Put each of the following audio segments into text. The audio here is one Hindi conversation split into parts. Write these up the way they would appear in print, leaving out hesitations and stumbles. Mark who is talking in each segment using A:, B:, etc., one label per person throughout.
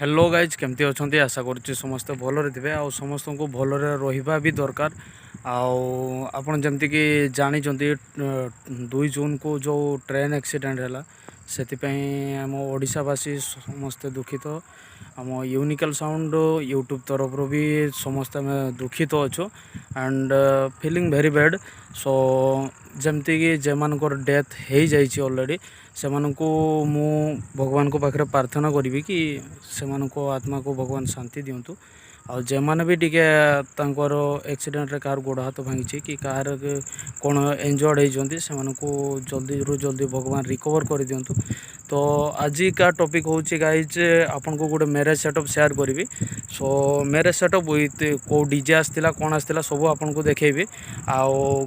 A: हेलो गाइज केमती अच्छा आशा करुच्ची समस्ते भलरे थे आ समस्त को भलरे रहा भी दरकार आपण जमती कि जानी 2 जून को जो ट्रेन एक्सीडेंट है से आम ओडावासी समस्ते दुखित आम यूनिकल साउंड यूट्यूब तरफ भी समस्ते आम दुखित अच्छु एंड फीलिंग वेरी बैड। सो जमती कि जेमानकर डेथ हो जाइए ऑलरेडी से मु भगवान को पाखे प्रार्थना करी कि से आत्मा को भगवान शांति दिंतु आ जेमाने भी टिके तांकर एक्सीडेंट रे कार गोड़ हाथ भांगी कि कार कौन इंजर्ड होती से जल्दी रू जल्दी भगवान रिकवर कर दिंतु। तो आज का टॉपिक हूँ गाइज आपन को गोटे मैरेज सेटअप शेयर करी। सो मैरेज सेटअप विथ को डीजे आसला कौन आसला सब आपन को देखेबी आउ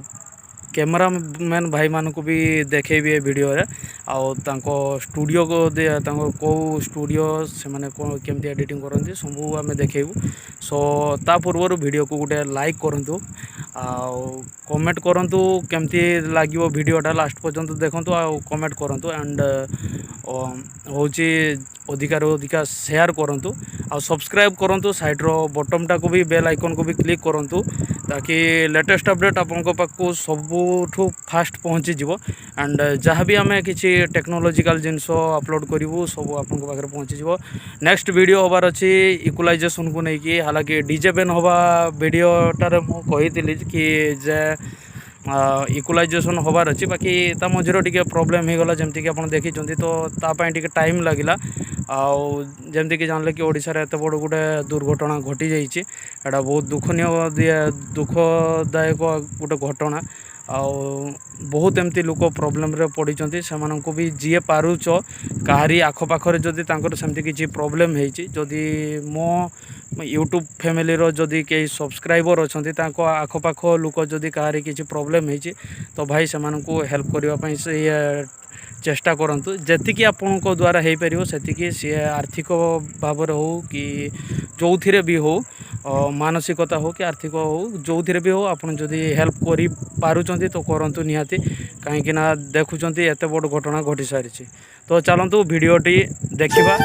A: कैमरा मैन भाई मान को भी देखेबी वीडियो रे आउ तांको स्टूडियो को कौ स्टूडियो से माने केमती एडिटिंग करती सब आम देखेबू। सो ता पूर्व वीडियो को गोटे लाइक करूँ आउ कमेंट करूँ केमती लगे वीडियोटा लास्ट पर्यंत देखूँ आउ कमेंट करूँ एंड हूँ अधिका शेयर करूँ आ सब्सक्राइब करूँ साइड रो बटन को भी बेल आइकन को भी क्लिक करूँ ताकि लेटेस्ट अपडेट आपन पाक सबुठू फास्ट पहुँची जीवो एंड जहाँ भी आम किसी टेक्नोलॉजिकल जिनस अपलोड करूँ सब आपन पाखे पहुँची जीवो। नेक्स्ट वीडियो होबार अच्छी इक्वलाइजेशन को लेकिन हालांकि डीजे बैन हवा वीडियोटार मुझे कि जे इक्वलाइजेशन होबार अच्छी बाकी ता मझे टे प्रोब्लेम हो गला जमती कि आप देखी तो तापाई टे टाइम लगिला आउ जमती कि जानले कि ओडिशा रे एत बड़ गोटे दुर्घटना घटी जाइए एटा बहुत दुखदायक गोटे घटना आउ बहुत एमती लोक प्रोब्लेम रे पड़ी से भी जी पारुच कहारी आखपाखरे जदि सेमती किसी प्रोब्लेम होदी मो यूट्यूब फैमिली रो जदि कई सब्सक्राइबर अच्छा आखपाख लोक जदि कहारी किसी प्रोब्लेम होती तो भाई से हेल्प करने से चेष्टा करंतु जेतिकी आपण द्वारा हो पार से सी आर्थिक भाव हो कि जो थी भी हो मानसिकता हो कि आर्थिक हो जो थी भी हो आपन जदि हेल्प कर पारुचंती तो करंतु निहाती कहीं देखुं एत बड़ घटना घटी सारी। तो चलतु वीडियोटी देखा।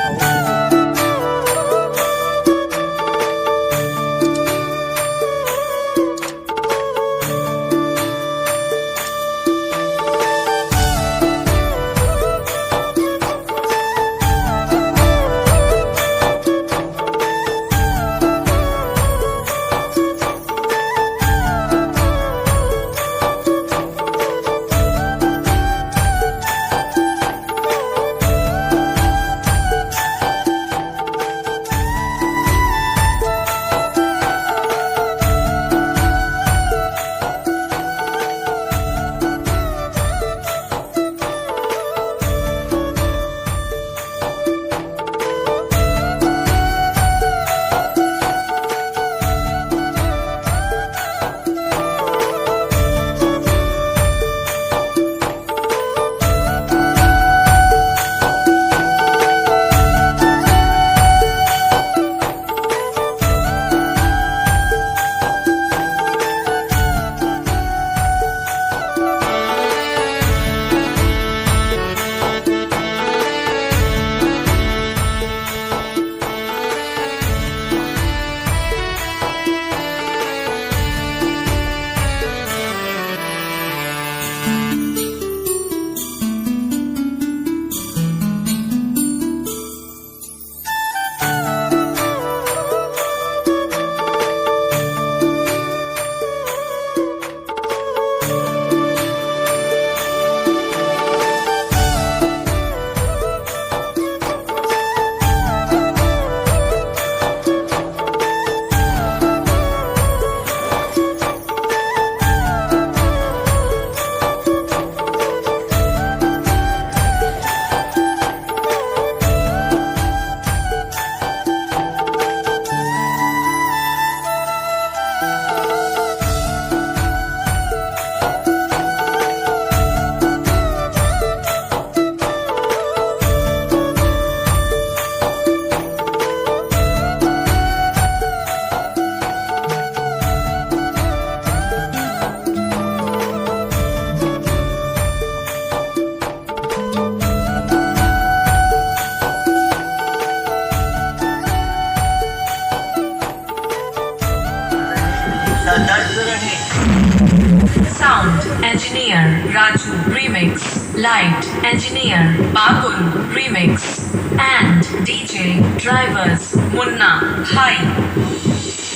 B: Engineer Raju Remix, Light Engineer Bakul Remix, and DJ Drivers Munna Bhai।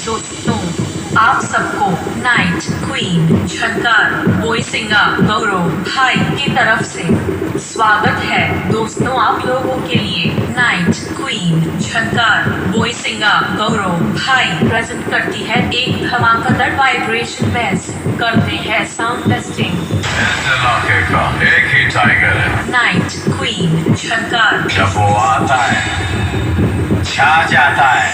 B: दोस्तों, आप सबको नाइट क्वीन झनकार बोईसिंगा गौरव भाई की तरफ से स्वागत है। दोस्तों, आप लोगों के लिए नाइट क्वीन झनकार बोईसिंगा गौरव भाई प्रेजेंट करती है एक धमाकेदार वाइब्रेशन बेस। करते हैं साउंड टेस्टिंग।
C: एक ही टाइगर है।
B: नाइट क्वीन झनकार
C: जब वो आता है छा जाता है।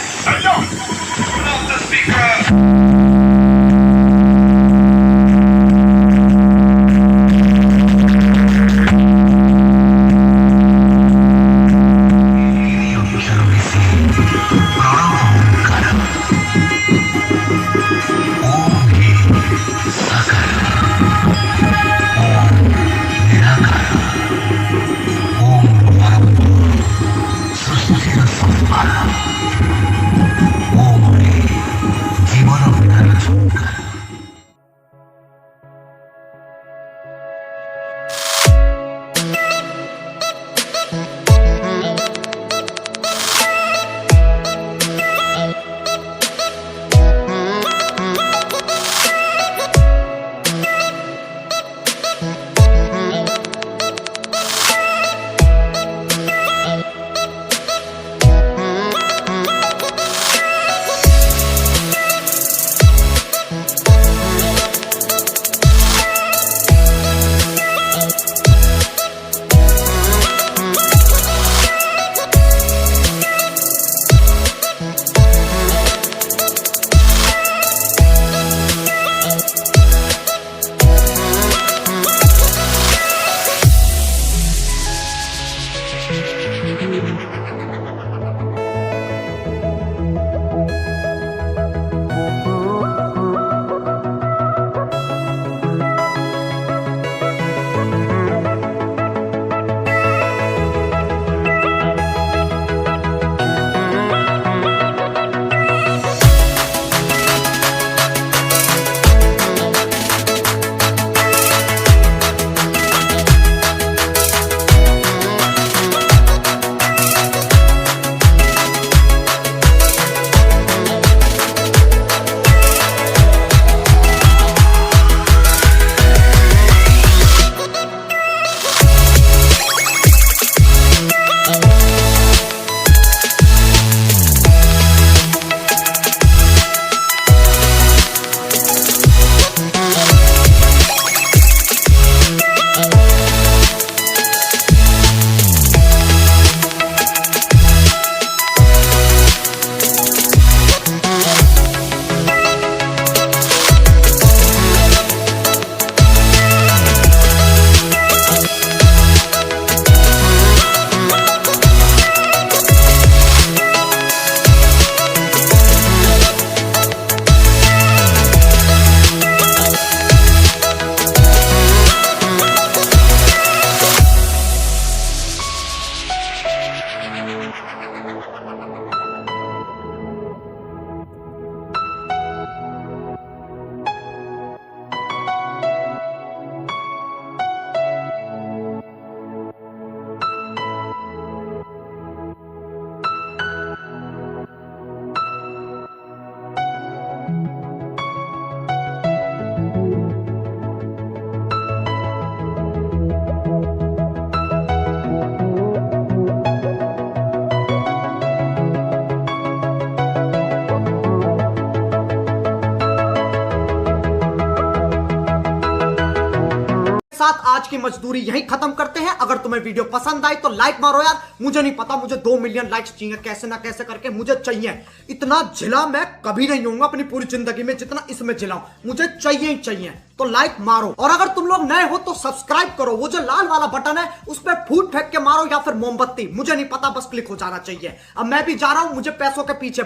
D: साथ आज की मजदूरी यहीं खत्म करते हैं। अगर तुम्हें वीडियो पसंद आई तो लाइक मारो यार। मुझे नहीं पता, मुझे 2 मिलियन लाइक्स चाहिए, कैसे ना कैसे करके मुझे चाहिए। इतना झिला मैं कभी नहीं होऊंगा अपनी पूरी जिंदगी में जितना इसमें झिलाऊं। मुझे चाहिए ही चाहिए, तो लाइक मारो। और अगर तुम लोग नए हो तो सब्सक्राइब करो। वो जो लाल वाला बटन है उस पर फूट फेंक के मारो या फिर मोमबत्ती, मुझे नहीं पता, बस क्लिक हो जाना चाहिए। अब मैं भी जा रहा हूं, मुझे पैसों के पीछे